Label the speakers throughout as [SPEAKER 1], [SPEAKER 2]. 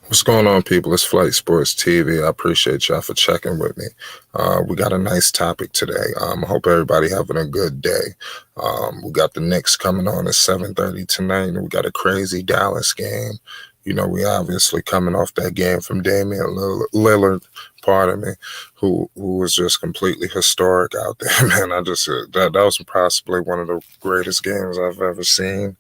[SPEAKER 1] What's going on, people? It's Flight Sports TV. I appreciate y'all for checking with me. We got a nice topic today. I hope everybody having a good day. We got the Knicks coming on at 7:30 tonight, and we got a crazy Dallas game. You know, we obviously coming off that game from Damian Lillard, pardon me, who was just completely historic out there, man. That was possibly one of the greatest games I've ever seen.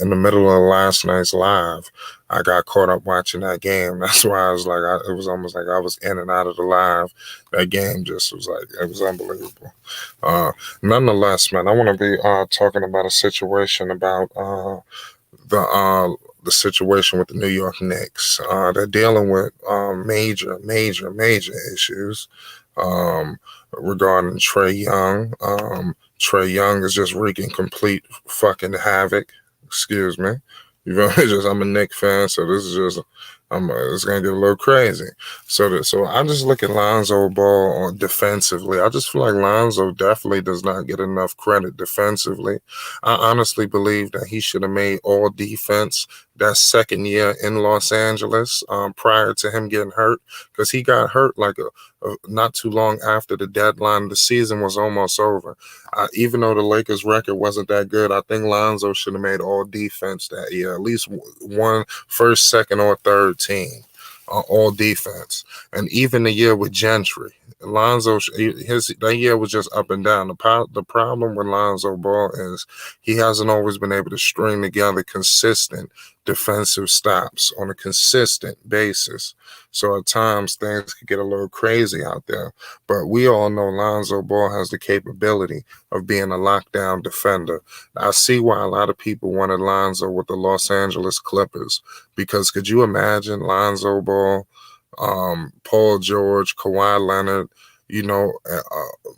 [SPEAKER 1] In the middle of last night's live, I got caught up watching that game. That's why I was like, it was almost like I was in and out of the live. That game just was like, it was unbelievable. Nonetheless, man, I want to be talking about a situation about the situation with the New York Knicks. They're dealing with major issues regarding Trae Young. Trae Young is just wreaking complete fucking havoc. Excuse me. You know, I'm a Knicks fan, so this is just it's gonna get a little crazy. So I just look at Lonzo Ball defensively. I just feel like Lonzo definitely does not get enough credit defensively. I honestly believe that he should have made all defense that second year in Los Angeles prior to him getting hurt, because he got hurt like not too long after the deadline. The season was almost over. Even though the Lakers' record wasn't that good, I think Lonzo should have made all defense that year, at least one first, second, or third team, all defense. And even the year with Gentry, Lonzo, that year was just up and down. The problem with Lonzo Ball is he hasn't always been able to string together consistent defensive stops on a consistent basis. So at times things could get a little crazy out there. But we all know Lonzo Ball has the capability of being a lockdown defender. I see why a lot of people wanted Lonzo with the Los Angeles Clippers, because could you imagine Lonzo Ball, Paul George, Kawhi Leonard,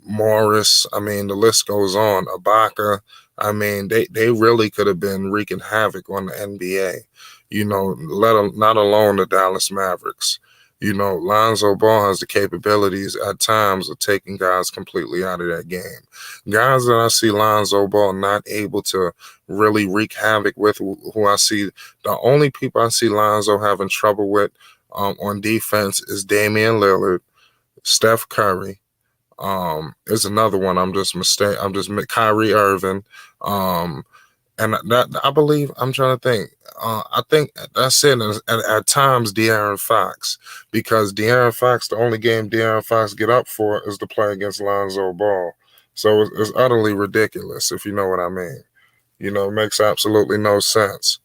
[SPEAKER 1] Morris? I mean, the list goes on. Ibaka. I mean, they really could have been wreaking havoc on the NBA. Not alone the Dallas Mavericks. Lonzo Ball has the capabilities at times of taking guys completely out of that game. Guys that I see Lonzo Ball not able to really wreak havoc with, who I see, the only people I see Lonzo having trouble with on defense is Damian Lillard, Steph Curry. Is another one. I'm just Kyrie Irving. And that I believe, I'm trying to think. I think that's it. At times, De'Aaron Fox, because De'Aaron Fox, the only game De'Aaron Fox get up for is to play against Lonzo Ball. So it's utterly ridiculous, if you know what I mean. It makes absolutely no sense.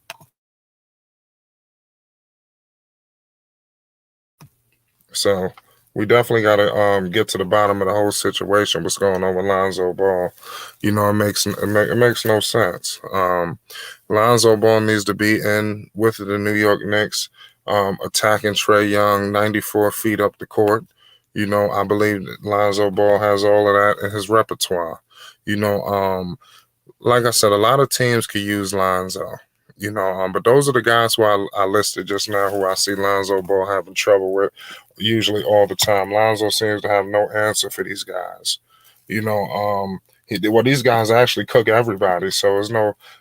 [SPEAKER 1] So we definitely got to get to the bottom of the whole situation. What's going on with Lonzo Ball? It makes no sense. Lonzo Ball needs to be in with the New York Knicks, attacking Trae Young 94 feet up the court. I believe that Lonzo Ball has all of that in his repertoire. Like I said, a lot of teams could use Lonzo. But those are the guys who I listed just now, who I see Lonzo Ball having trouble with, usually all the time. Lonzo seems to have no answer for these guys. These guys actually cook everybody, so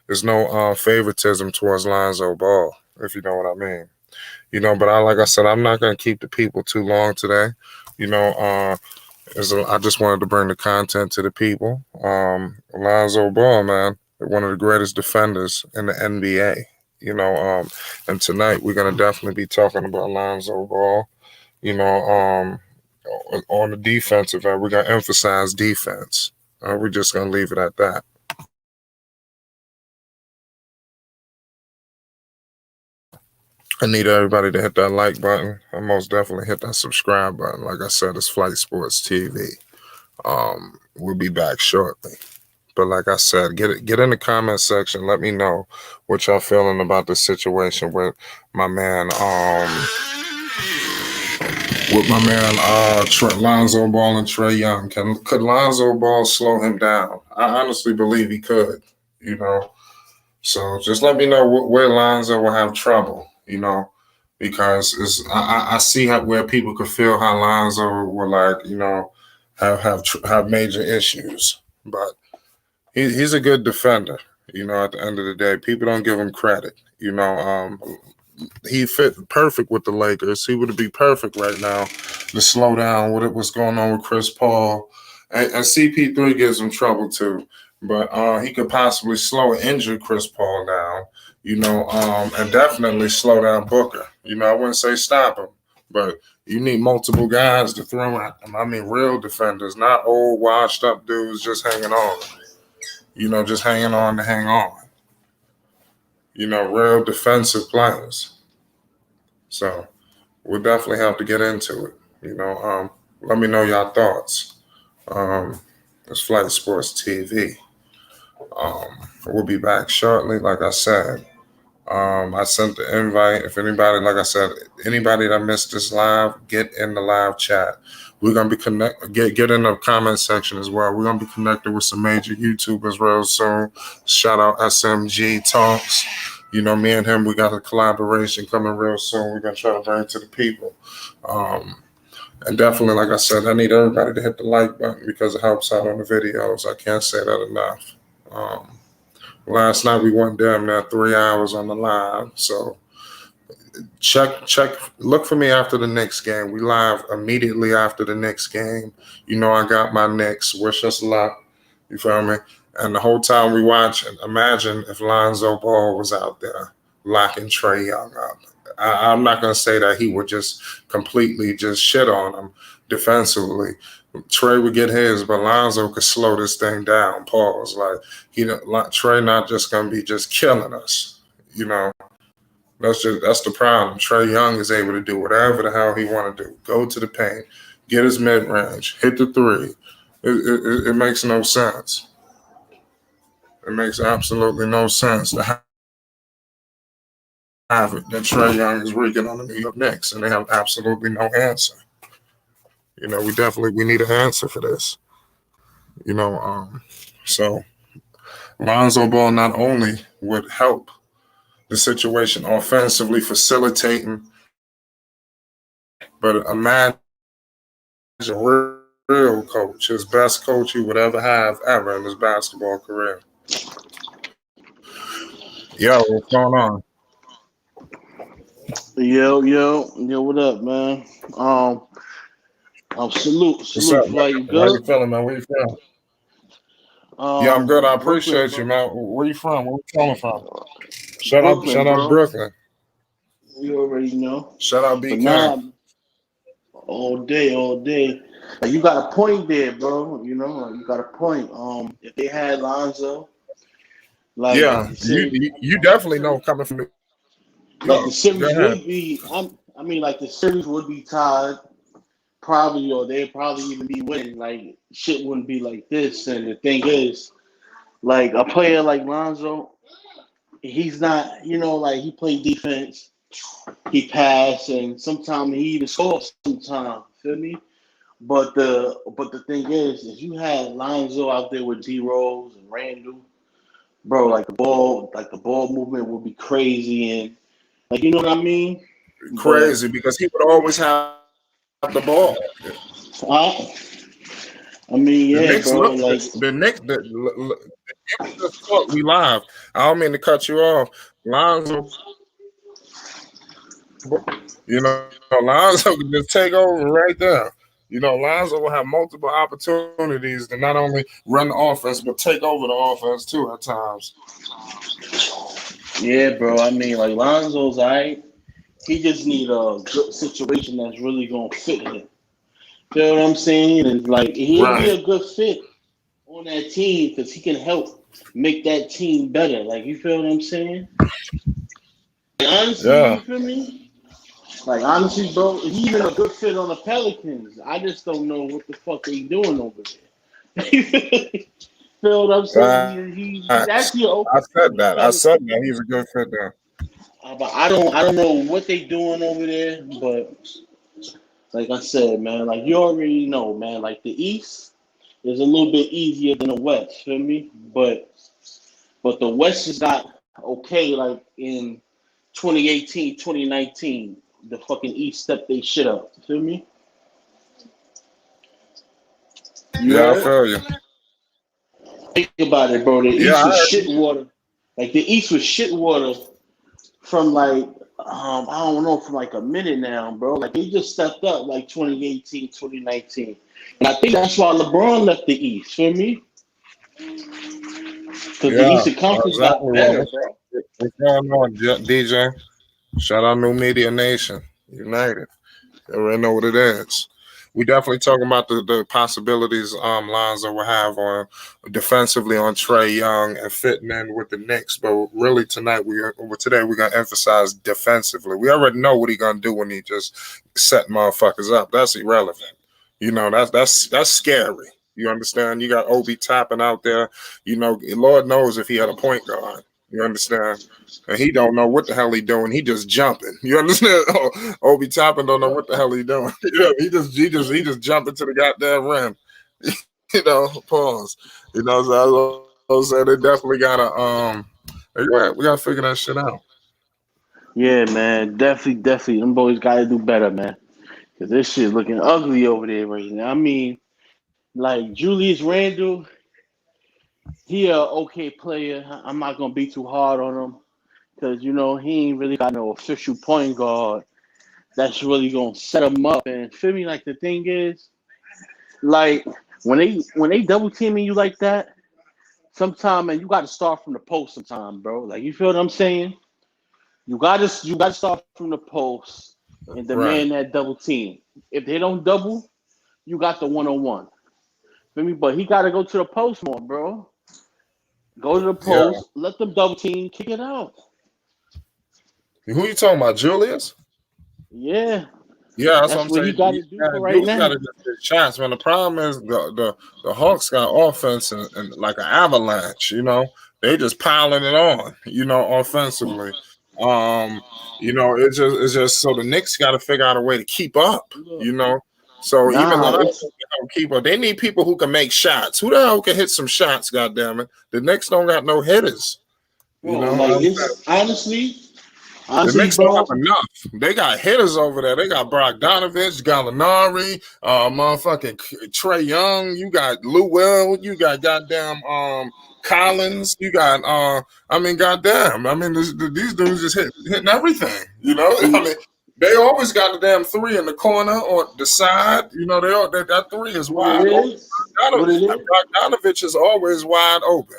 [SPEAKER 1] there's no favoritism towards Lonzo Ball, if you know what I mean. But like I said, I'm not going to keep the people too long today. I just wanted to bring the content to the people. Lonzo Ball, man, one of the greatest defenders in the NBA. And tonight we're gonna definitely be talking about Lonzo Ball. On the defensive end, we're gonna emphasize defense. We're just gonna leave it at that. I need everybody to hit that like button and most definitely hit that subscribe button. Like I said, it's Flight Sports TV. We'll be back shortly. But like I said, get in the comment section. Let me know what y'all feeling about the situation with my man, Lonzo Ball and Trae Young. Could Lonzo Ball slow him down? I honestly believe he could. So just let me know where Lonzo will have trouble. Because I see where people could feel how Lonzo will, like, have major issues, but he's a good defender. At the end of the day, people don't give him credit. he fit perfect with the Lakers. He would be perfect right now to slow down what's going on with Chris Paul. And CP3 gives him trouble too, but he could possibly slow and injure Chris Paul down, and definitely slow down Booker. I wouldn't say stop him, but you need multiple guys to throw at him. I mean, real defenders, not old washed up dudes just hanging on. Just hanging on to hang on. Real defensive players. So we'll definitely have to get into it. Let me know your thoughts. It's Flight Sports TV. We'll be back shortly. Like I said, I sent the invite. If anybody, like I said, anybody that missed this live, get in the live chat. We're gonna be get in the comment section as well. We're gonna be connected with some major YouTubers real soon. Shout out SMG Talks. Me and him, we got a collaboration coming real soon. We're gonna try to bring it to the people. And definitely, like I said, I need everybody to hit the like button because it helps out on the videos. I can't say that enough. Last night we went down there 3 hours on the live. So check, look for me after the Knicks game. We live immediately after the Knicks game. I got my Knicks. Wish us luck. You feel me? And the whole time we watch, imagine if Lonzo Ball was out there locking Trae Young up. I'm not going to say that he would just completely just shit on him defensively. Trae would get his, but Lonzo could slow this thing down. Pause. Trae not just going to be just killing us. That's the problem. Trae Young is able to do whatever the hell he want to do. Go to the paint, get his mid range, hit the three. It makes no sense. It makes absolutely no sense to have it that Trae Young is rigging on the New York Knicks, and they have absolutely no answer. We need an answer for this. So Lonzo Ball not only would help the situation offensively, facilitating, but imagine real coach, his best coach he would ever have ever in his basketball career. Yo, what's going on?
[SPEAKER 2] Yo, what up, man? Salute.
[SPEAKER 1] What's up, man?
[SPEAKER 2] Fly, you
[SPEAKER 1] How you
[SPEAKER 2] good?
[SPEAKER 1] feeling, man? Where you from? Yeah, I'm good. I
[SPEAKER 2] Brooklyn,
[SPEAKER 1] appreciate you,
[SPEAKER 2] bro.
[SPEAKER 1] man. Where you from? Where you calling from? Shout
[SPEAKER 2] Brooklyn,
[SPEAKER 1] out
[SPEAKER 2] bro.
[SPEAKER 1] Brooklyn.
[SPEAKER 2] You already know.
[SPEAKER 1] Shout out
[SPEAKER 2] But
[SPEAKER 1] BK.
[SPEAKER 2] nah, all day. Like, you got a point there, bro. You got a point. If they had Lonzo, like
[SPEAKER 1] Yeah,
[SPEAKER 2] the series,
[SPEAKER 1] you definitely know coming from New
[SPEAKER 2] like the
[SPEAKER 1] York. Go
[SPEAKER 2] series
[SPEAKER 1] ahead.
[SPEAKER 2] would be. Like the series would be tied. Probably, or they'd probably even be winning. Like shit wouldn't be like this. And the thing is, like a player like Lonzo, he's not, like he played defense, he passed, and sometimes he even scores. Sometimes, feel me? But the thing is, if you had Lonzo out there with D Rose and Randall, bro, like the ball movement would be crazy, and like you know what I mean. But
[SPEAKER 1] Crazy because he would always have the ball.
[SPEAKER 2] I, I mean,
[SPEAKER 1] The
[SPEAKER 2] yeah,
[SPEAKER 1] Knicks
[SPEAKER 2] bro,
[SPEAKER 1] look
[SPEAKER 2] like
[SPEAKER 1] the Knicks just talk. We live. I don't mean to cut you off. Lonzo, Lonzo can just take over right there. Lonzo will have multiple opportunities to not only run the offense but take over the offense too at times.
[SPEAKER 2] yeah, bro. I mean, like Lonzo's alright. He just need a good situation that's really gonna fit him. Feel what I'm saying? And like he'll be
[SPEAKER 1] Right.
[SPEAKER 2] a good fit on that team because he can help make that team better. Like you feel what I'm saying? Like, honestly,
[SPEAKER 1] Yeah.
[SPEAKER 2] you feel me? Like honestly, bro, he's even a good fit on the Pelicans. I just don't know what the fuck they doing over there. Feel what I'm saying? He's actually an
[SPEAKER 1] I
[SPEAKER 2] okay
[SPEAKER 1] said
[SPEAKER 2] fit with the
[SPEAKER 1] that. I
[SPEAKER 2] Pelicans.
[SPEAKER 1] said that. He's a good fit there.
[SPEAKER 2] But I don't know what they doing over there. But like I said, man, like you already know, man. Like the East is a little bit easier than the West. Feel me? But the West is not okay. Like in 2018, 2019, the fucking East stepped they shit up. Feel me? You
[SPEAKER 1] Yeah, I
[SPEAKER 2] heard?
[SPEAKER 1] feel you.
[SPEAKER 2] Think about it, bro. The
[SPEAKER 1] Yeah,
[SPEAKER 2] East
[SPEAKER 1] I
[SPEAKER 2] was
[SPEAKER 1] heard
[SPEAKER 2] shit water. Like the East was shit water from like I don't know, for like a minute now, bro. Like he just stepped up like 2018, 2019. And I think that's why LeBron left the East, feel me? Because the
[SPEAKER 1] Yeah,
[SPEAKER 2] Eastern Conference got
[SPEAKER 1] exactly. Well,
[SPEAKER 2] better, bro.
[SPEAKER 1] what's going on, DJ? Shout out New Media Nation United. You already know what it is. We definitely talking about the possibilities Lonzo will have on defensively on Trae Young and fitting in with the Knicks. But really tonight today we're gonna emphasize defensively. We already know what he gonna do when he just set motherfuckers up. That's irrelevant. You know, that's scary. You understand? You got Obi Toppin out there. You know, Lord knows if he had a point guard. You understand? And he don't know what the hell he doing. He just jumping. You understand? Obi Toppin don't know what the hell he doing. Yeah, he just jumping to the goddamn rim. Pause. So they definitely gotta we gotta figure that shit out.
[SPEAKER 2] Yeah, man. Definitely. Them boys got to do better, man. Because this shit looking ugly over there right now. I mean, like Julius Randle, he a okay player. I'm not going to be too hard on him. Because, he ain't really got no official point guard that's really going to set him up. And feel me, like the thing is, like when they double teaming you like that, sometime, man, you got to start from the post sometime, bro. Like, you feel what I'm saying? You gotta start from the post and demand
[SPEAKER 1] Right.
[SPEAKER 2] that double team. If they don't double, you got the 1-on-1. Feel me? But he gotta go to the post more, bro. Go to the
[SPEAKER 1] Yeah.
[SPEAKER 2] post, let them double team, kick it out.
[SPEAKER 1] Who you talking about, Julius?
[SPEAKER 2] Yeah,
[SPEAKER 1] Yeah, that's what
[SPEAKER 2] that's
[SPEAKER 1] I'm
[SPEAKER 2] what he
[SPEAKER 1] saying.
[SPEAKER 2] got
[SPEAKER 1] You
[SPEAKER 2] to do
[SPEAKER 1] gotta
[SPEAKER 2] for right
[SPEAKER 1] do. You gotta
[SPEAKER 2] now.
[SPEAKER 1] just get shots, man. The problem is the Hawks got offense and like an avalanche. They just piling it on. Offensively. Um, it's just so the Knicks got to figure out a way to keep up. So even
[SPEAKER 2] Nah,
[SPEAKER 1] Lonzo
[SPEAKER 2] it's
[SPEAKER 1] can keep up. They need people who can make shots. Who the hell can hit some shots? God damn it! The Knicks don't got no hitters. You
[SPEAKER 2] bro.
[SPEAKER 1] know.
[SPEAKER 2] Like it's
[SPEAKER 1] The
[SPEAKER 2] honestly,
[SPEAKER 1] Knicks don't have
[SPEAKER 2] bro.
[SPEAKER 1] enough. They got hitters over there. They got Bogdanovich, Gallinari, motherfucking Trae Young. You got Lou Will. You got goddamn Collins. You got goddamn. These dudes just hitting everything. They always got a damn three in the corner or the side. That three is
[SPEAKER 2] What it
[SPEAKER 1] wide open.
[SPEAKER 2] is, what it is,
[SPEAKER 1] Bogdanovich is always wide open.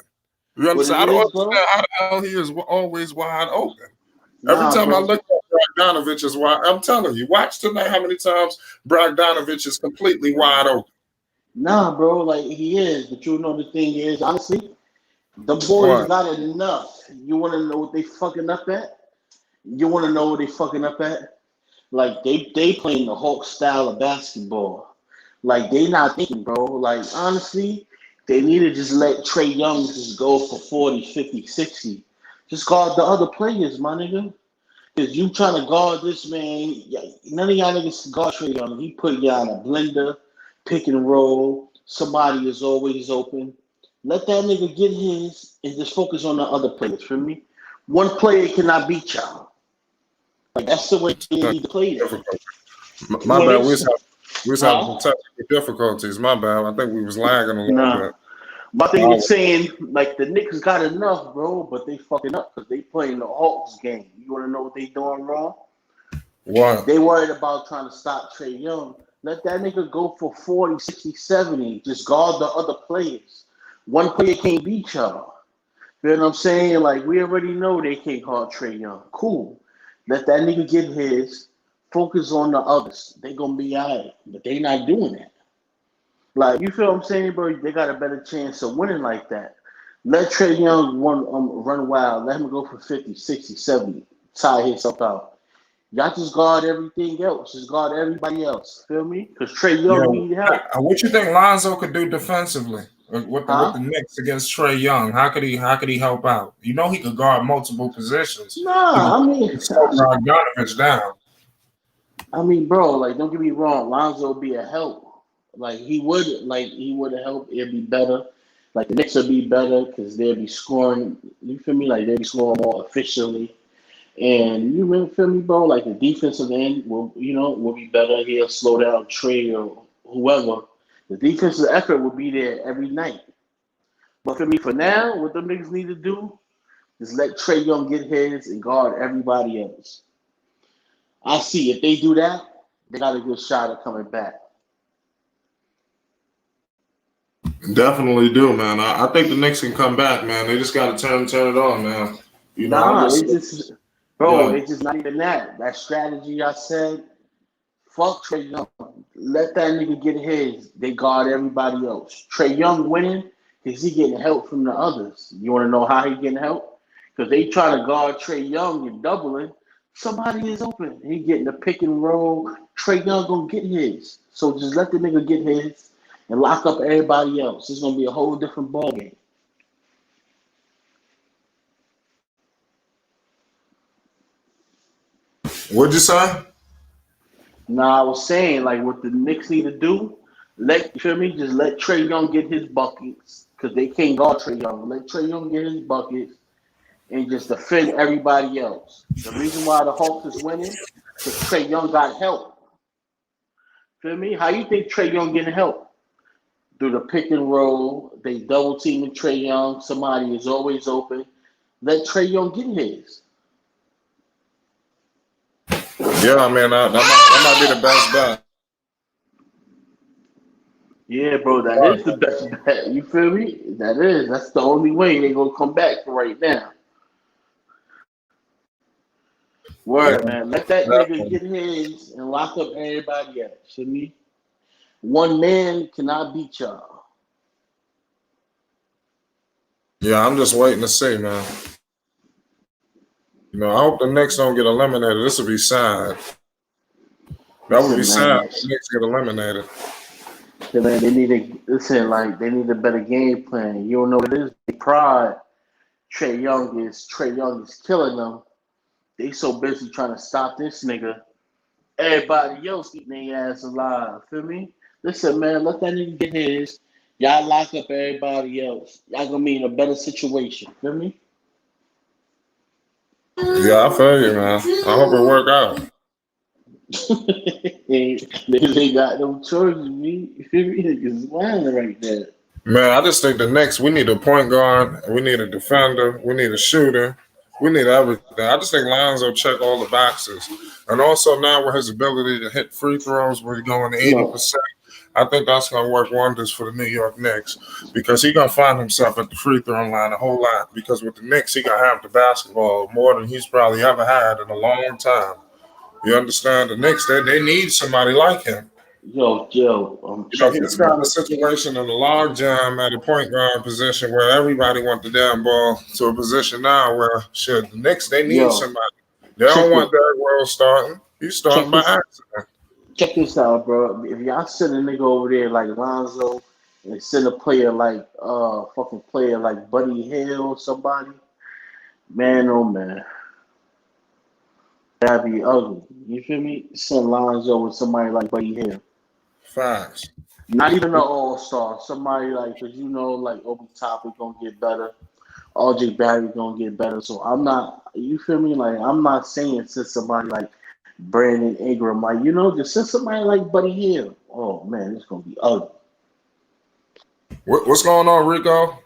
[SPEAKER 1] You
[SPEAKER 2] what it
[SPEAKER 1] understand? I don't
[SPEAKER 2] is, bro.
[SPEAKER 1] understand how the hell he is always wide open. Every
[SPEAKER 2] Nah,
[SPEAKER 1] time I
[SPEAKER 2] bro.
[SPEAKER 1] look at Bogdanovich is wide. I'm telling you, watch tonight how many times Bogdanovich is completely wide open.
[SPEAKER 2] Nah, bro. Like he is, but you know the thing is, honestly, the boys
[SPEAKER 1] What?
[SPEAKER 2] got enough. You want to know what they fucking up at? You want to know what they fucking up at? Like they playing the Hawk style of basketball. Like they not thinking, bro. Like honestly, they need to just let Trae Young just go for 40, 50, 60. Just guard the other players, my nigga. Because you trying to guard this man, none of y'all niggas guard Trae Young. He put y'all in a blender, pick and roll. Somebody is always open. Let that nigga get his and just focus on the other players. For me, one player cannot beat y'all. Like that's the way they need to play that.
[SPEAKER 1] Difficult. My
[SPEAKER 2] What
[SPEAKER 1] bad.
[SPEAKER 2] is?
[SPEAKER 1] We was having some
[SPEAKER 2] Huh?
[SPEAKER 1] technical difficulties. My bad. I think we was lagging a little
[SPEAKER 2] Nah.
[SPEAKER 1] bit.
[SPEAKER 2] My thing
[SPEAKER 1] Uh,
[SPEAKER 2] is saying like the Knicks got enough, bro, but they fucking up because they playing the Hawks game. You want to know what they doing wrong?
[SPEAKER 1] what?
[SPEAKER 2] They worried about trying to stop Trae Young. Let that nigga go for 40, 60, 70. Just guard the other players. One player can't beat y'all. You know what I'm saying? Like, we already know they can't guard Trae Young. Cool. Let that nigga get his. Focus on the others. They gonna be all right. But they not doing that. Like, you feel what I'm saying, bro? They got a better chance of winning like that. Let Trae Young run wild. Let him go for 50, 60, 70. Tie himself out. Y'all just guard everything else. Just guard everybody else. Feel me? Because Trae
[SPEAKER 1] Yeah.
[SPEAKER 2] Young need help.
[SPEAKER 1] What you think Lonzo could do defensively with the
[SPEAKER 2] Huh?
[SPEAKER 1] Knicks against Trae Young? How could he help out? He could guard multiple positions. He
[SPEAKER 2] Nah,
[SPEAKER 1] could slow Bogdanovich down.
[SPEAKER 2] bro, like, don't get me wrong. Lonzo would be a help. He would help. It'd be better. Like, the Knicks would be better because they'd be scoring. You feel me? Like, they'd be scoring more efficiently. And you really feel me, bro? Like, the defensive end will be better. He'll slow down Trey or whoever. The defensive effort will be there every night. But for me, for now, what them niggas need to do is let Trey Young get his and guard everybody else. I see if they do that, they got a good shot at coming back.
[SPEAKER 1] Definitely do, man. I think the Knicks can come back, man. They just got to turn it on, man. I'm
[SPEAKER 2] Nah,
[SPEAKER 1] just
[SPEAKER 2] it's just, bro,
[SPEAKER 1] yeah.
[SPEAKER 2] it's just not even that. That strategy I said, fuck Trey Young. Let that nigga get his. They guard everybody else. Trey Young winning because he getting help from the others. You want to know how he getting help? Because they try to guard Trey Young and doubling. Somebody is open. He getting the pick and roll. Trey Young gonna get his. So just let the nigga get his and lock up everybody else. It's gonna be a whole different ball game.
[SPEAKER 1] What'd you say?
[SPEAKER 2] Now I was saying like what the Knicks need to do. Let you feel me? Just let Trey Young get his buckets because they can't guard Trey Young. Let Trey Young get his buckets and just defend everybody else. The reason why the Hawks is winning because Trey Young got help. Feel me? How you think Trey Young getting help? Through the pick and roll, they double teaming Trey Young. Somebody is always open. Let Trey Young get his.
[SPEAKER 1] Yeah, I mean, that might be the best bet.
[SPEAKER 2] Yeah, bro, that
[SPEAKER 1] Right.
[SPEAKER 2] is the best bet. You feel me? That is. That's the only way they gonna come back for right now.
[SPEAKER 1] Yeah,
[SPEAKER 2] Word, man. Let that nigga
[SPEAKER 1] definitely.
[SPEAKER 2] get his and lock up everybody else. See me? One man cannot beat y'all.
[SPEAKER 1] Yeah, I'm just waiting to see, man. I hope the Knicks don't get eliminated. This would be sad. That would be
[SPEAKER 2] Listen,
[SPEAKER 1] sad
[SPEAKER 2] man.
[SPEAKER 1] if the Knicks get eliminated.
[SPEAKER 2] Man, they need a listen. Like they need a better game plan. You don't know what it is. They pride. Trey Young is killing them. They so busy trying to stop this nigga. Everybody else eating their ass alive. Feel me? Listen, man. Let that nigga get his. Y'all lock up everybody else. Y'all gonna be in a better situation. Feel me?
[SPEAKER 1] Yeah, I feel you, man. I hope it work out.
[SPEAKER 2] Niggas ain't got no choices, me. You feel me? Niggas lying right there.
[SPEAKER 1] Man, I just think the Knicks, we need a point guard, we need a defender, we need a shooter, we need everything. I just think Lonzo check all the boxes. And also now with his ability to hit free throws where he's going
[SPEAKER 2] No,
[SPEAKER 1] 80%, I think that's going to work wonders for the New York Knicks because he's going to find himself at the free throw line a whole lot because with the Knicks, he going to have the basketball more than he's probably ever had in a long time. You understand? The Knicks, they need somebody like him.
[SPEAKER 2] check it,
[SPEAKER 1] He's got
[SPEAKER 2] man.
[SPEAKER 1] a situation in the log jam at a point guard position where everybody want the damn ball to a position now where shit, the Knicks they need
[SPEAKER 2] Yo,
[SPEAKER 1] somebody. They don't
[SPEAKER 2] check
[SPEAKER 1] want
[SPEAKER 2] it.
[SPEAKER 1] Derrick Rose starting. He's starting
[SPEAKER 2] Check
[SPEAKER 1] by
[SPEAKER 2] this.
[SPEAKER 1] accident.
[SPEAKER 2] Check this out, bro. If y'all send a nigga over there like Lonzo and send a player like fucking player like Buddy Hill or somebody, man, oh man, that'd be ugly. You feel me? Send Lonzo with somebody like Buddy Hill.
[SPEAKER 1] Facts.
[SPEAKER 2] Not even an all star. Somebody like, cause you know, like Obi Toppin gonna get better. RJ Barry gonna get better. So I'm not. You feel me? Like I'm not saying send somebody like Brandon Ingram. Like just send somebody like Buddy Hill. Oh man, it's gonna be ugly.
[SPEAKER 1] What's going on, Rico?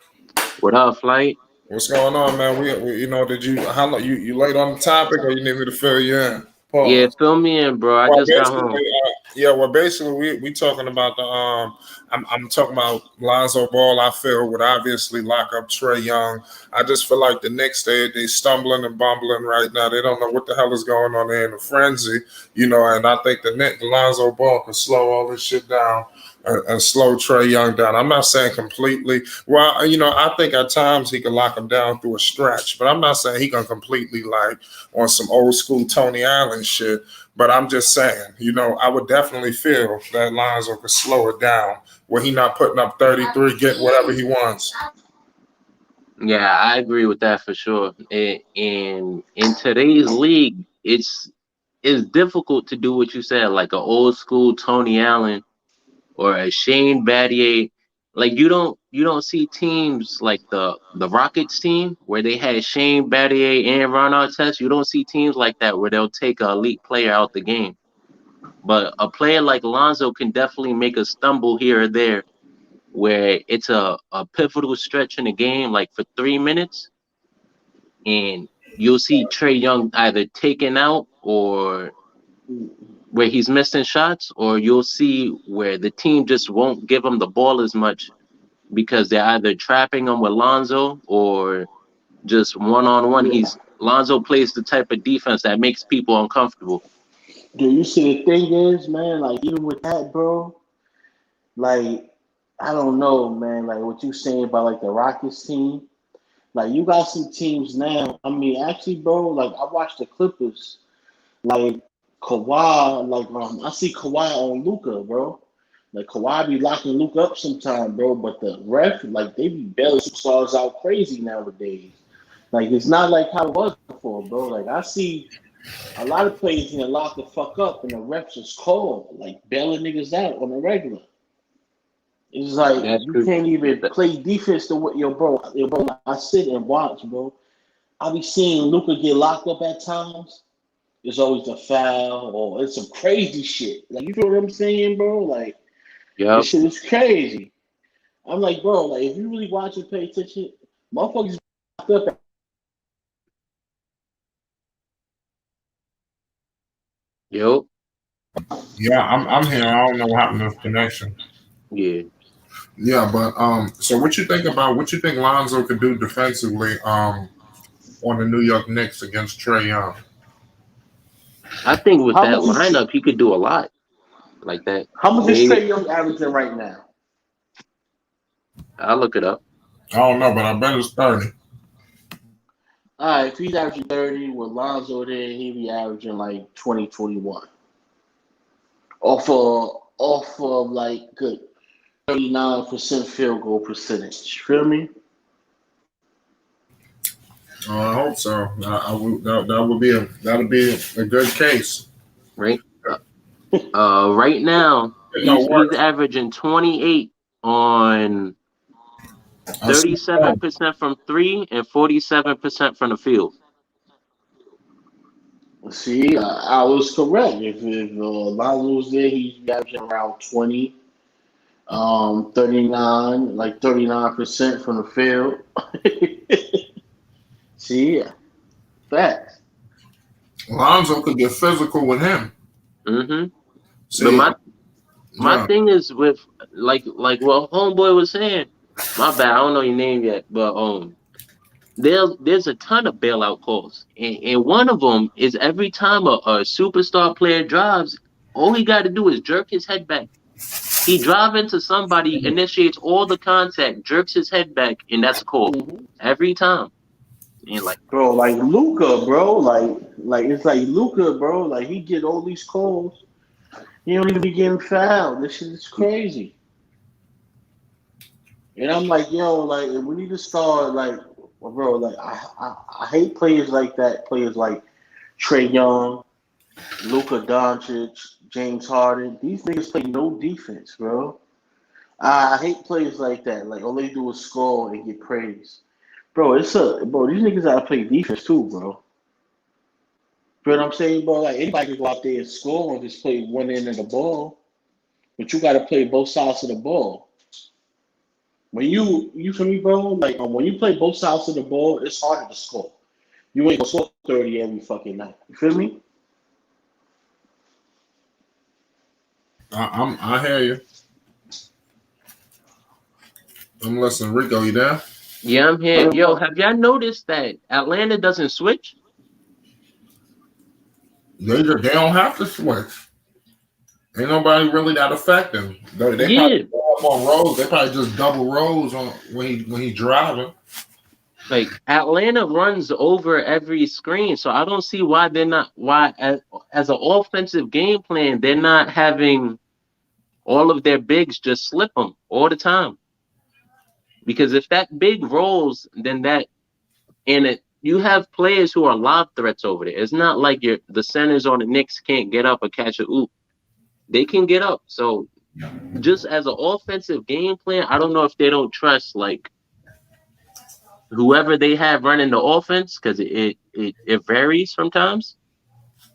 [SPEAKER 3] What up, Flight?
[SPEAKER 1] What's going on, man? Did you how long you late on the topic or you need me to fill you in?
[SPEAKER 3] Yeah,
[SPEAKER 1] Pause.
[SPEAKER 3] fill me in, bro. I
[SPEAKER 1] Well,
[SPEAKER 3] just got
[SPEAKER 1] basically,
[SPEAKER 3] home.
[SPEAKER 1] basically, we talking about the I'm talking about Lonzo Ball. I feel would obviously lock up Trey Young. I just feel like the Knicks they stumbling and bumbling right now. They don't know what the hell is going on. They're in a frenzy, and I think the Lonzo Ball can slow all this shit down and slow Trey Young down. I'm not saying completely. Well, I think at times he can lock him down through a stretch, but I'm not saying he can completely like on some old school Tony Allen shit. But I'm just saying, I would definitely feel that Lonzo could slow it down where he not putting up 33, get whatever he wants.
[SPEAKER 3] Yeah, I agree with that for sure. In today's league, it's difficult to do what you said, like an old school Tony Allen or a Shane Battier. Like you don't see teams like the Rockets team where they had Shane Battier and Ron Artest. You don't see teams like that where they'll take an elite player out the game. But a player like Lonzo can definitely make a stumble here or there where it's a pivotal stretch in the game, like for 3 minutes, and you'll see Trey Young either taken out or where he's missing shots, or you'll see where the team just won't give him the ball as much because they're either trapping him with Lonzo or just one on one.
[SPEAKER 2] Yeah.
[SPEAKER 3] Lonzo plays the type of defense that makes people uncomfortable.
[SPEAKER 2] Do you see the thing is, man? Like even with that, bro. Like I don't know, man. Like what you saying about like the Rockets team. Like you got some teams now. I mean, actually, bro. Like I watched the Clippers. Like Kawhi. Like I see Kawhi on Luca, bro. Like Kawhi be locking Luca up sometime, bro. But the ref, like they be bailing superstars out crazy nowadays. Like it's not like how it was before, bro. Like I see a lot of players getting locked the fuck up, and the refs is cold, like bailing niggas out on the regular. It's like
[SPEAKER 3] That's
[SPEAKER 2] you
[SPEAKER 3] true.
[SPEAKER 2] can't even play defense the way yo, bro. I sit and watch, bro. I be seeing Luca get locked up at times. It's always a foul or it's some crazy shit. Like you feel what I'm saying, bro? Like this
[SPEAKER 3] Yep.
[SPEAKER 2] shit is crazy. I'm like, bro, like if you really watch and pay attention, motherfuckers locked up.
[SPEAKER 3] Yep.
[SPEAKER 1] Yeah, I'm here. I don't know what happened to the connection.
[SPEAKER 3] Yeah.
[SPEAKER 1] Yeah, but so what you think Lonzo could do defensively on the New York Knicks against Trae Young?
[SPEAKER 3] I think with
[SPEAKER 2] How
[SPEAKER 3] that
[SPEAKER 2] much is
[SPEAKER 3] lineup, he could do a lot like that.
[SPEAKER 2] how much is
[SPEAKER 3] Maybe
[SPEAKER 2] Trae Young averaging right now?
[SPEAKER 3] I'll look it up.
[SPEAKER 1] I don't know, but I bet it's 30.
[SPEAKER 2] All right, if he's averaging 30 with Lonzo there, he'd be averaging like 20, 21. Off of like good 39% field goal percentage. Feel me?
[SPEAKER 1] I hope so. That would be a good case.
[SPEAKER 3] Right. Right now
[SPEAKER 1] It don't
[SPEAKER 3] he's
[SPEAKER 1] work.
[SPEAKER 3] averaging 28 on
[SPEAKER 1] I see that.
[SPEAKER 3] 37% from three and 47% from the field.
[SPEAKER 2] See, I was correct. If Lonzo was there, he'd be averaging around 20, 39, like 39% from the field. See, yeah, facts.
[SPEAKER 1] Lonzo could get physical with him.
[SPEAKER 3] hmm But
[SPEAKER 1] See,
[SPEAKER 3] my
[SPEAKER 1] yeah,
[SPEAKER 3] thing is with like what homeboy was saying. My bad, I don't know your name yet, but there's a ton of bailout calls, and one of them is every time a superstar player drives, all he got to do is jerk his head back. He drive into somebody, initiates all the contact, jerks his head back, and that's a call
[SPEAKER 2] Hmm.
[SPEAKER 3] every time. And like,
[SPEAKER 2] Bro, like Luca, bro, like it's like Luca, bro, like he get all these calls. He don't even be getting fouled. This shit is crazy. And I'm like, yo, like we need to start like, well, bro, like I hate players like that. Players like Trae Young, Luka Doncic, James Harden. These niggas play no defense, bro. I hate players like that. Like all they do is score and get praise, bro. Bro. These niggas gotta play defense too, bro. You know what I'm saying, bro? Like anybody can go out there and score and just play one end of the ball, but you gotta play both sides of the ball. When you feel me, bro? Like when you play both sides of the ball, it's harder to score. You ain't gonna score 30 every fucking night. You feel me?
[SPEAKER 1] I hear you. I'm listening, Rico. You there?
[SPEAKER 3] yeah, I'm here.
[SPEAKER 2] But
[SPEAKER 3] Yo, have y'all noticed that Atlanta doesn't switch?
[SPEAKER 1] They don't have to switch. Ain't nobody really that effective. They probably
[SPEAKER 3] Yeah,
[SPEAKER 1] go up on rows. They probably just double rows on when he driving.
[SPEAKER 3] like Atlanta runs over every screen, so I don't see why they're not why as an offensive game plan they're not having all of their bigs just slip them all the time. Because if that big rolls, then that and it you have players who are lob threats over there. It's not like the centers on the Knicks can't get up or catch a oop. They can get up. So just as an offensive game plan, I don't know if they don't trust like whoever they have running the offense because it varies sometimes.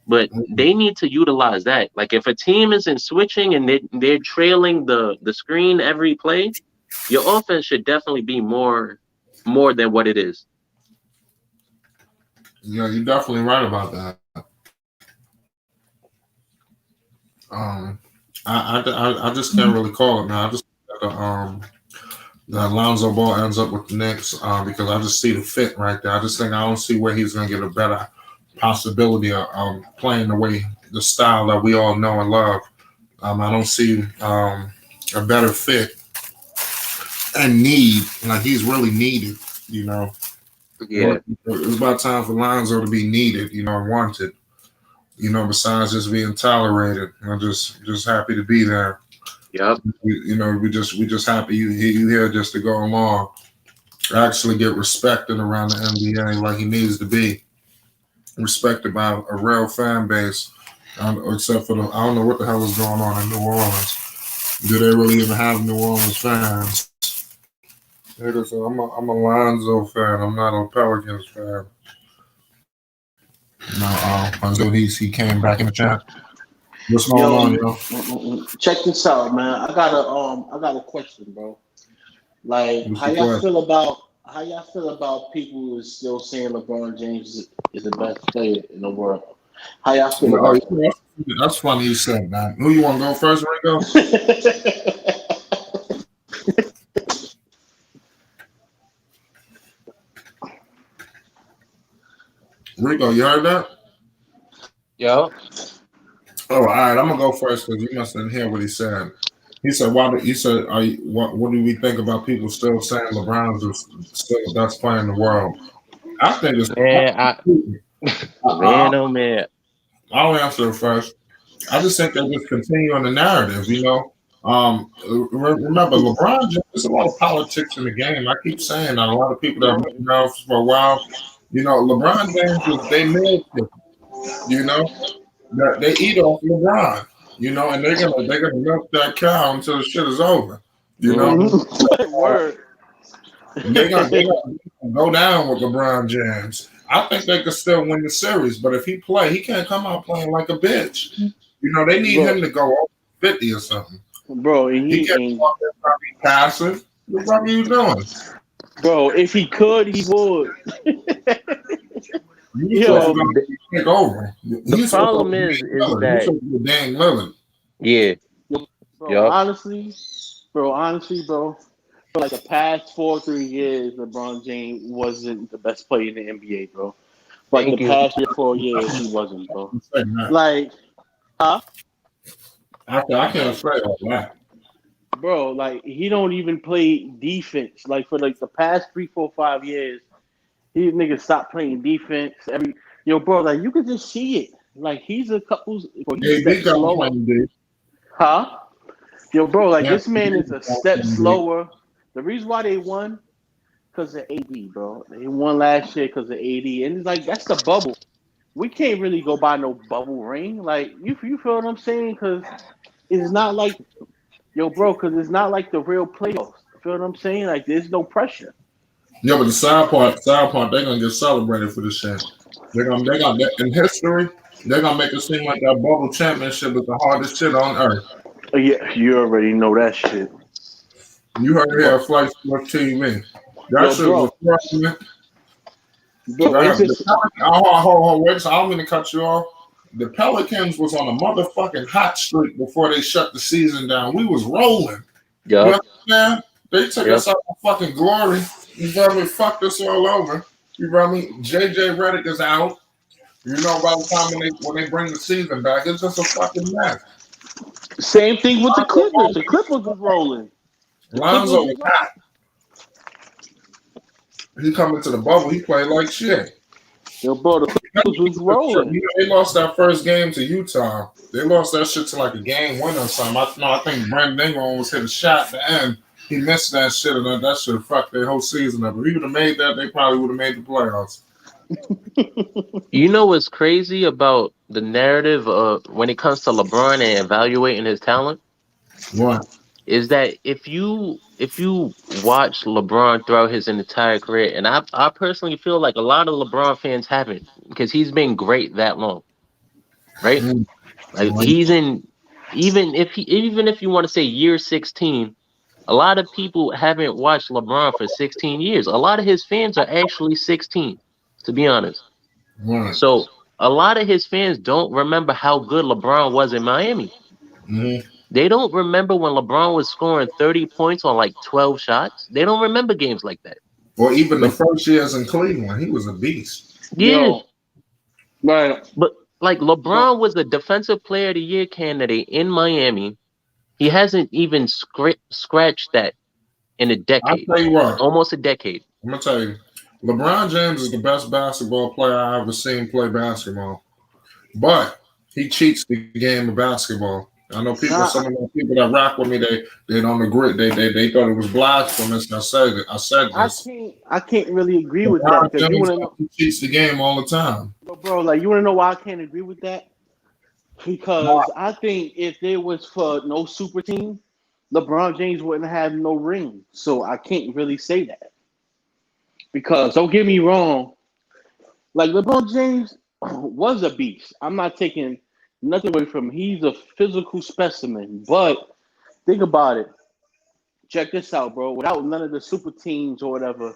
[SPEAKER 3] But they need to utilize that. Like if a team isn't switching and they're trailing the screen every play, your offense should definitely be more than what it is.
[SPEAKER 1] Yeah, you're definitely right about that. Um, I just can't really call it, man. I just that Lonzo Ball ends up with the Knicks because I just see the fit right there. I just think I don't see where he's going to get a better possibility of playing the way the style that we all know and love. I don't see a better fit and need like he's really needed. You know,
[SPEAKER 3] Yeah.
[SPEAKER 1] it's about time for Lonzo to be needed. You know, and wanted. You know, besides just being tolerated, I'm just happy to be there.
[SPEAKER 3] Yep.
[SPEAKER 1] You know, we just happy you here just to go along. Actually get respected around the NBA like he needs to be respected by a real fan base. Except for I don't know what the hell is going on in New Orleans. Do they really even have New Orleans fans? I'm a Lonzo fan. I'm not a Pelicans fan. No, he came back in the chat. What's going
[SPEAKER 2] Yo,
[SPEAKER 1] on, yo?
[SPEAKER 2] check this out, man. I got a question, bro. Like,
[SPEAKER 1] What's the question?
[SPEAKER 2] how y'all feel about people who is still saying LeBron James is the best player in the world? How y'all feel
[SPEAKER 1] Oh,
[SPEAKER 2] about
[SPEAKER 1] that's funny you said that. Who you want to go first, Rico?
[SPEAKER 2] that?
[SPEAKER 1] Rico, you heard that?
[SPEAKER 3] Yo.
[SPEAKER 1] Oh, all right. I'm gonna go first because you must didn't hear what he said. He said, "Why?" He said, what do we think about people still saying LeBron's is still the best player in the world?" I think it's.
[SPEAKER 3] Man, man,
[SPEAKER 1] I,
[SPEAKER 3] oh man.
[SPEAKER 1] I'll answer it first. I just think they just continue on the narrative. You know, remember LeBron James. There's a lot of politics in the game. I keep saying that a lot of people that have been around for a while. You know, LeBron James is they milk him. You know, they eat off LeBron. You know, and they're gonna milk that cow until the shit is over. You know,
[SPEAKER 3] Mm-hmm.
[SPEAKER 2] Word.
[SPEAKER 1] they're gonna go down with LeBron James. I think they could still win the series, but if he can't come out playing like a bitch. You know, they need
[SPEAKER 2] bro,
[SPEAKER 1] him to go over 50 or something.
[SPEAKER 2] bro,
[SPEAKER 1] He can't come out there trying to be passive. What the fuck are you doing?
[SPEAKER 2] bro, if he could, he would.
[SPEAKER 1] You supposed to
[SPEAKER 2] Yo,
[SPEAKER 1] go take over.
[SPEAKER 3] The
[SPEAKER 1] You supposed to
[SPEAKER 3] problem
[SPEAKER 1] be
[SPEAKER 3] is
[SPEAKER 1] Lillard. You
[SPEAKER 3] that
[SPEAKER 1] supposed to be Dan Lillard.
[SPEAKER 3] yeah,
[SPEAKER 2] bro,
[SPEAKER 3] yup.
[SPEAKER 2] honestly, bro, for like the past 3 years, LeBron James wasn't the best player in the NBA, bro. Like the
[SPEAKER 3] Thank you.
[SPEAKER 2] past 4 years, he wasn't, bro.
[SPEAKER 1] I'm saying that.
[SPEAKER 2] Like, huh?
[SPEAKER 1] I can't say all that.
[SPEAKER 2] Bro, like he don't even play defense. Like for like the past 3, 4, 5 years, these niggas stopped playing defense. Bro, like you could just see it. Like he's
[SPEAKER 1] AD
[SPEAKER 2] steps
[SPEAKER 1] got
[SPEAKER 2] slower.
[SPEAKER 1] playing D.
[SPEAKER 2] Huh? Yo, bro, like
[SPEAKER 1] Yeah,
[SPEAKER 2] this man is a step slower. The reason why they won because of AD, bro. They won last year because of AD, and it's like that's the bubble. We can't really go by no bubble ring. Like you feel what I'm saying? Because it's not like bro, because it's not like the real playoffs. You feel what I'm saying? Like there's no pressure.
[SPEAKER 1] Yeah, but the side part, they're gonna get celebrated for this shit. They're gonna in history. They're gonna make it seem like that bubble championship is the hardest shit on earth.
[SPEAKER 2] Yeah, you already know that shit.
[SPEAKER 1] You heard it here
[SPEAKER 2] Bro,
[SPEAKER 1] at Flight Sports TV. That
[SPEAKER 2] yo,
[SPEAKER 1] shit was
[SPEAKER 2] bro,
[SPEAKER 1] frightening.
[SPEAKER 2] bro, it's just
[SPEAKER 1] Wait, so I don't mean to cut you off. The Pelicans was on a motherfucking hot streak before they shut the season down. We was rolling. You
[SPEAKER 3] Yup.
[SPEAKER 1] understand? They took
[SPEAKER 3] Yep.
[SPEAKER 1] us out of fucking glory. You feel me? Fucked us all over. You feel me? JJ Redick is out. You know, by the time when they bring the season back, it's just a fucking mess.
[SPEAKER 2] same thing with the Clippers. The Clippers was rolling. The Clippers
[SPEAKER 1] Lonzo
[SPEAKER 2] was
[SPEAKER 1] was hot. He come into the bubble, he played like shit.
[SPEAKER 2] bro, the Clippers was rolling.
[SPEAKER 1] You know, they lost that first game to Utah. They lost that shit to like a game winner or something. I think Brandon Ingram was hit a shot at the end. He missed that shit, and that should have fucked their whole season up. If he would have made that, they probably would have made the playoffs.
[SPEAKER 3] You know what's crazy about the narrative when it comes to LeBron and evaluating his talent
[SPEAKER 1] What?
[SPEAKER 3] is that if you watch LeBron throughout his entire career, and I personally feel like a lot of LeBron fans haven't because he's been great that long, right?
[SPEAKER 1] Mm,
[SPEAKER 3] Like
[SPEAKER 1] right.
[SPEAKER 3] he's in even if you want to say year 16, a lot of people haven't watched LeBron for 16 years. A lot of his fans are actually 16, to be honest.
[SPEAKER 1] Right.
[SPEAKER 3] So a lot of his fans don't remember how good LeBron was in Miami.
[SPEAKER 1] Mm-hmm.
[SPEAKER 3] They don't remember when LeBron was scoring 30 points on like 12 shots. They don't remember games like that.
[SPEAKER 1] Or even the
[SPEAKER 3] Like,
[SPEAKER 1] first years in Cleveland, he was a beast.
[SPEAKER 3] yeah,
[SPEAKER 2] Yo, right.
[SPEAKER 3] but like
[SPEAKER 2] No,
[SPEAKER 3] LeBron was a defensive player of the year candidate in Miami. He hasn't even scratched that in a
[SPEAKER 1] I'll
[SPEAKER 3] decade,
[SPEAKER 1] tell you what,
[SPEAKER 3] almost a decade.
[SPEAKER 1] I'm gonna tell you, LeBron James is the best basketball player I ever seen play basketball. But he cheats the game of basketball. I know people, some of
[SPEAKER 2] nah,
[SPEAKER 1] the people that rock with me, they don't agree. They thought it was blasphemous. I said it. I said this.
[SPEAKER 2] I can't really agree with that
[SPEAKER 1] LeBron
[SPEAKER 2] because you
[SPEAKER 1] James
[SPEAKER 2] want to know,
[SPEAKER 1] he cheats the game all the time.
[SPEAKER 2] bro. Like you want to know why I can't agree with that? Because I think if there was for no super team, LeBron James wouldn't have no ring. So I can't really say that because don't get me wrong, like LeBron James was a beast. I'm not taking nothing away from him. He's a physical specimen. But think about it. Check this out, bro. Without none of the super teams or whatever,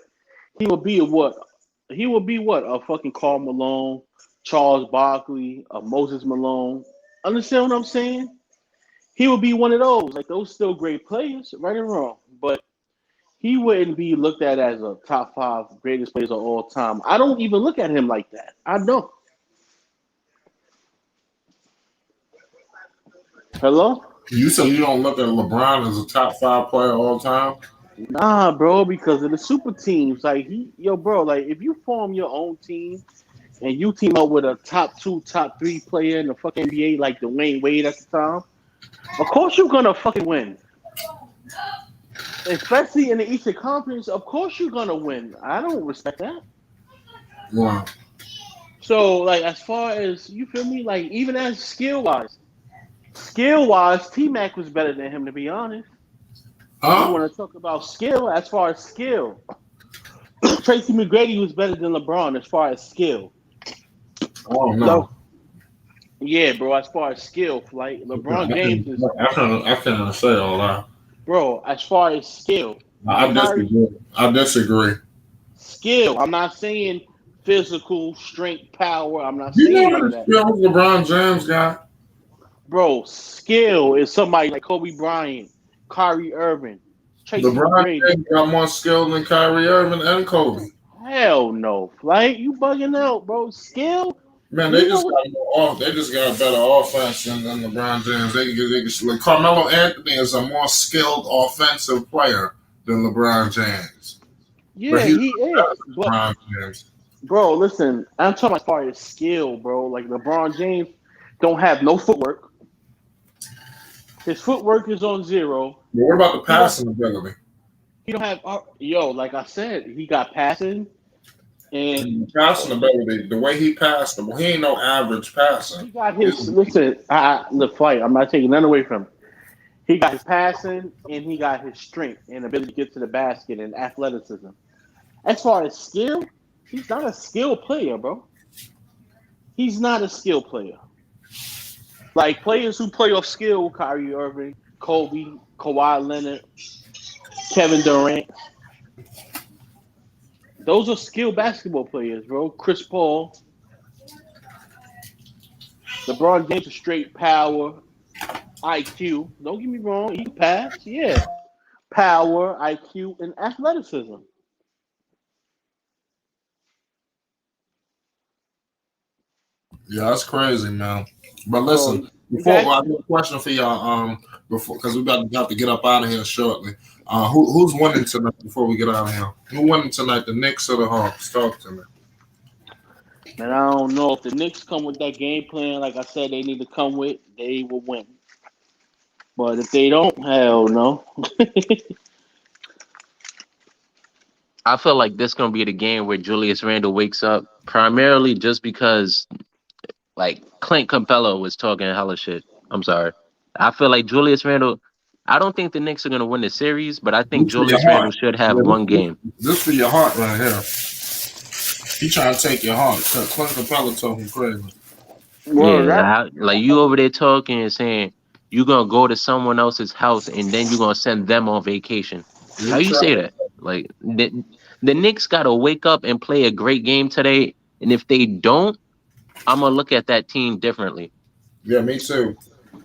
[SPEAKER 2] he would be a what? He would be what? A fucking Karl Malone, Charles Barkley, a Moses Malone. Understand what I'm saying? He would be one of those. Like those still great players, right or wrong. But he wouldn't be looked at as a top five greatest players of all time. I don't even look at him like that. I don't. Hello?
[SPEAKER 1] You say you don't look at LeBron as a top five player all time.
[SPEAKER 2] Nah, bro, because of the super teams. Like bro, like if you form your own team and you team up with a top two, top three player in the fucking NBA like Dwayne Wade at the time, of course you're gonna fucking win. Especially in the Eastern Conference, of course you're gonna win. I don't respect that.
[SPEAKER 1] Wow.
[SPEAKER 2] So, like, as far as you feel me, like, even as skill wise, T Mac was better than him, to be honest. If you
[SPEAKER 1] Huh?
[SPEAKER 2] want to talk about skill, as far as skill, Tracy McGrady was better than LeBron as far as skill.
[SPEAKER 1] Oh
[SPEAKER 2] No,
[SPEAKER 1] no.
[SPEAKER 2] yeah, bro, as far as skill, like, LeBron James is,
[SPEAKER 1] I can't say all that.
[SPEAKER 2] bro, as far as skill,
[SPEAKER 1] I
[SPEAKER 2] Kyrie,
[SPEAKER 1] disagree. I disagree.
[SPEAKER 2] skill. I'm not saying physical strength, power. I'm not
[SPEAKER 1] You know
[SPEAKER 2] saying
[SPEAKER 1] how
[SPEAKER 2] none of
[SPEAKER 1] the
[SPEAKER 2] that.
[SPEAKER 1] skills LeBron James got?
[SPEAKER 2] Bro, skill is somebody like Kobe Bryant, Kyrie Irving, Tracy
[SPEAKER 1] LeBron
[SPEAKER 2] McGrady.
[SPEAKER 1] James got more skill than Kyrie Irving and Kobe.
[SPEAKER 2] Hell no, like you bugging out, bro. Skill.
[SPEAKER 1] Man,
[SPEAKER 2] Do
[SPEAKER 1] they
[SPEAKER 2] you know
[SPEAKER 1] just
[SPEAKER 2] what?
[SPEAKER 1] got more off. They just got a better offense than LeBron James. Like Carmelo Anthony is a more skilled offensive player than LeBron James, but
[SPEAKER 2] Yeah,
[SPEAKER 1] he's
[SPEAKER 2] he
[SPEAKER 1] not better
[SPEAKER 2] is.
[SPEAKER 1] than
[SPEAKER 2] But
[SPEAKER 1] LeBron James.
[SPEAKER 2] bro, listen, I'm talking as far as skill, bro. Like LeBron James don't have no footwork. His footwork is on zero.
[SPEAKER 1] But what about the
[SPEAKER 2] He don't.
[SPEAKER 1] passing ability?
[SPEAKER 2] He don't have. Like I said, he got passing and
[SPEAKER 1] And the passing ability, the way he passed the ball, he ain't no average passer.
[SPEAKER 2] he got
[SPEAKER 1] He's
[SPEAKER 2] his. Listen, the fight. I'm not taking none away from him. He got his passing and he got his strength and ability to get to the basket and athleticism. As far as skill, he's not a skill player, bro. He's not a skill player. Like players who play off skill, Kyrie Irving, Kobe, Kawhi Leonard, Kevin Durant, those are skill basketball players, bro. Chris Paul, LeBron James, is straight power, IQ. Don't get me wrong, he can pass, yeah. Power, IQ, and athleticism.
[SPEAKER 1] Yeah, that's crazy, man. But
[SPEAKER 2] So
[SPEAKER 1] listen,
[SPEAKER 2] you
[SPEAKER 1] before
[SPEAKER 2] got
[SPEAKER 1] well, I have a question for y'all. Before because we got to get up out of here shortly. Who's winning tonight? Before we get out of here, who winning tonight? The Knicks or the Hawks? Talk to me.
[SPEAKER 2] and I don't know if the Knicks come with that game plan, like I said, they need to come with, they will win. But if they don't, hell no.
[SPEAKER 3] I feel like this gonna be the game where Julius Randle wakes up, primarily just because like Clint Capella was talking hella shit. I'm sorry. I feel like Julius Randle. I don't think the Knicks are gonna win the series, but I think
[SPEAKER 1] This for your
[SPEAKER 3] Julius Randle
[SPEAKER 1] heart.
[SPEAKER 3] should have
[SPEAKER 1] Yeah,
[SPEAKER 3] one game.
[SPEAKER 1] this for your heart right here. He trying to take your heart. Clint Capella talking crazy.
[SPEAKER 2] Well,
[SPEAKER 3] Yeah,
[SPEAKER 2] that
[SPEAKER 3] like you over there talking and saying you gonna go to someone else's house and then you're gonna send them on vacation. How
[SPEAKER 1] He
[SPEAKER 3] you say
[SPEAKER 1] trying.
[SPEAKER 3] that? Like the Knicks gotta wake up and play a great game today, and if they don't, I'm gonna look at that team differently.
[SPEAKER 1] Yeah, me too.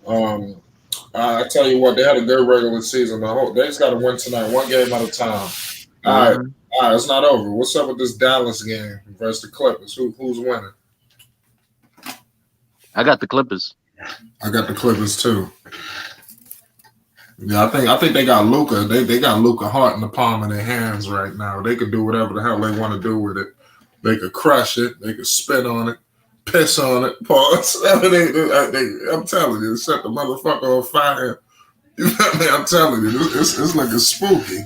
[SPEAKER 1] Um, I tell you what, they had a good regular season. I hope they just got to win tonight, one game at a time. All right,
[SPEAKER 3] Hmm.
[SPEAKER 1] all right, it's not over. What's up with this Dallas game versus the Clippers? Who's winning?
[SPEAKER 3] I got the Clippers.
[SPEAKER 1] I got the Clippers too. Yeah, I think they got Luca. They got Luca Hart in the palm of their hands right now. They can do whatever the hell they want to do with it. They could crush it. They could spit on it, piss on it. Pause. I'm telling you, set the motherfucker on fire. You know what I mean? I'm telling you, it's looking spooky.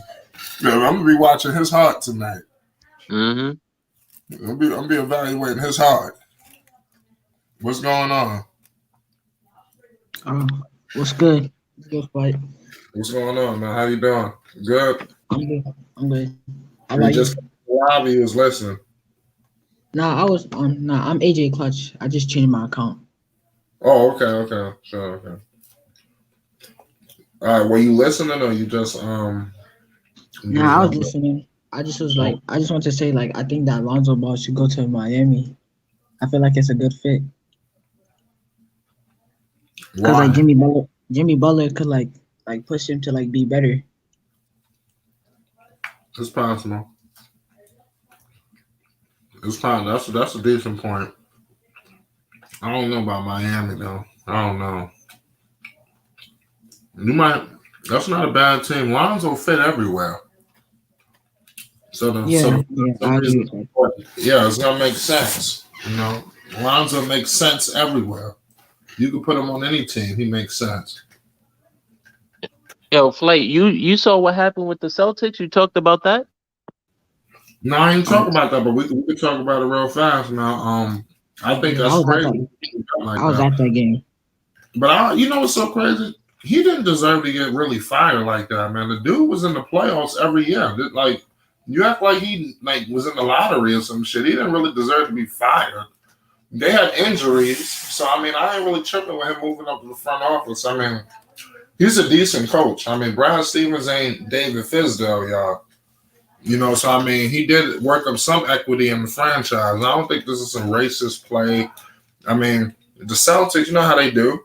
[SPEAKER 1] Yeah, I'm gonna be watching his heart tonight.
[SPEAKER 3] Hmm.
[SPEAKER 1] I'm be evaluating his heart. What's going on?
[SPEAKER 4] Um, what's good? Good fight.
[SPEAKER 1] What's going on, man? How you doing? Good.
[SPEAKER 4] I'm good. I'm good. How
[SPEAKER 1] You
[SPEAKER 4] about you?
[SPEAKER 1] just lobby you was listening.
[SPEAKER 4] Nah, I was on. Nah, I'm AJ Clutch. I just changed my account.
[SPEAKER 1] Oh, okay. Sure, okay. All right, were you listening or you just you was
[SPEAKER 4] Nah, I was
[SPEAKER 1] gonna
[SPEAKER 4] listening. I just was
[SPEAKER 1] oh,
[SPEAKER 4] like, I just want to say like, I think that Lonzo Ball should go to Miami. I feel like it's a good fit because like
[SPEAKER 1] why?
[SPEAKER 4] Jimmy Butler could like push him to like be better.
[SPEAKER 1] It's possible. It's possible. That's a decent point. I don't know about Miami though. I don't know. You might. That's not a bad team. Lonzo fit everywhere.
[SPEAKER 4] Yeah, yeah,
[SPEAKER 1] For some
[SPEAKER 4] I agree
[SPEAKER 1] reason,
[SPEAKER 4] with that.
[SPEAKER 1] yeah, it's gonna make sense. You know, Lonzo makes sense everywhere. You can put him on any team. He makes sense.
[SPEAKER 3] Yo, Flake, you saw what happened with the Celtics? You talked about that?
[SPEAKER 1] No, I ain't
[SPEAKER 4] Um,
[SPEAKER 1] talk about that, but we can talk about it real fast now. I think
[SPEAKER 4] yeah,
[SPEAKER 1] that's crazy like
[SPEAKER 4] I was
[SPEAKER 1] that.
[SPEAKER 4] at that game.
[SPEAKER 1] But you know what's so crazy? He didn't deserve to get really fired like that, man. The dude was in the playoffs every year. Like you act like he like was in the lottery or some shit. He didn't really deserve to be fired. They had injuries, so I mean, I ain't really tripping with him moving up to the front office. I mean, he's a decent coach. I mean, Brad Stevens ain't David Fizdale, y'all. You know, so I mean, he did work up some equity in the franchise. I don't think this is some racist play. I mean, the Celtics, you know how they do.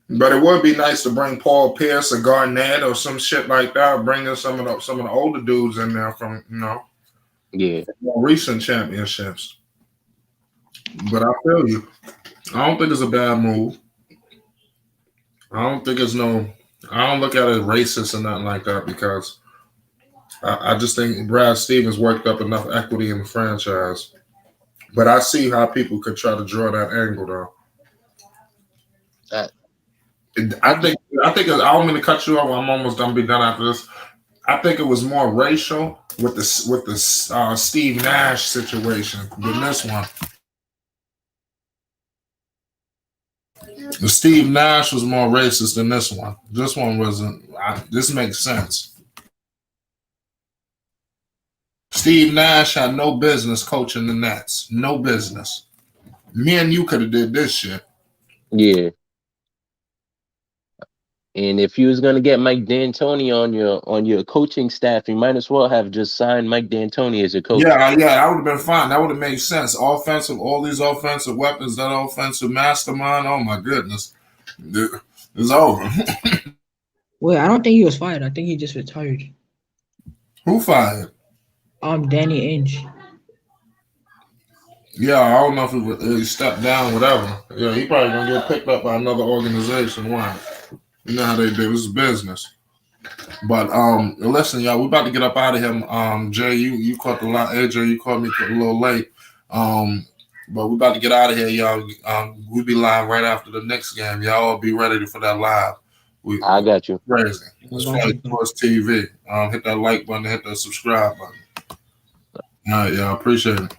[SPEAKER 1] But it would be nice to bring Paul Pierce or Garnett or some shit like that. Bring in some of the older dudes in there from
[SPEAKER 3] Yeah.
[SPEAKER 1] more recent championships. But I feel you. I don't think it's a bad move. I don't think it's no. I don't look at it as racist or nothing like that because I just think Brad Stevens worked up enough equity in the franchise. But I see how people could try to draw that angle though.
[SPEAKER 3] That
[SPEAKER 1] I think I don't mean to cut you off. I'm almost done. Be done after this. I think it was more racial with the Steve Nash situation than this one. The Steve Nash was more racist than this one. This one wasn't. This makes sense. Steve Nash had no business coaching the Nets. No business. Me and you could have did this shit.
[SPEAKER 3] yeah. And if you was gonna get Mike D'Antoni on your coaching staff, you might as well have just signed Mike D'Antoni as a coach.
[SPEAKER 1] Yeah, that would have been fine. That would have made sense. Offensive, all these offensive weapons, that offensive mastermind. Oh my goodness, it's over.
[SPEAKER 4] Wait, I don't think he was fired. I think he just retired.
[SPEAKER 1] Who fired?
[SPEAKER 4] Danny Ainge.
[SPEAKER 1] Yeah, I don't know if he stepped down, whatever. Yeah, he probably gonna get picked up by another organization. Why? You know how they do. This is business. But listen, y'all, we about to get up out of here. Jay, you caught the lot. AJ, you caught me a little late. But we about to get out of here, y'all. We'll be live right after the next game. Y'all be ready for that live. We
[SPEAKER 3] I got you.
[SPEAKER 1] crazy.
[SPEAKER 4] I
[SPEAKER 1] It's
[SPEAKER 4] got
[SPEAKER 1] Fight
[SPEAKER 4] you.
[SPEAKER 1] Sports TV. Hit that like button, hit that subscribe button. All right, y'all. Appreciate it.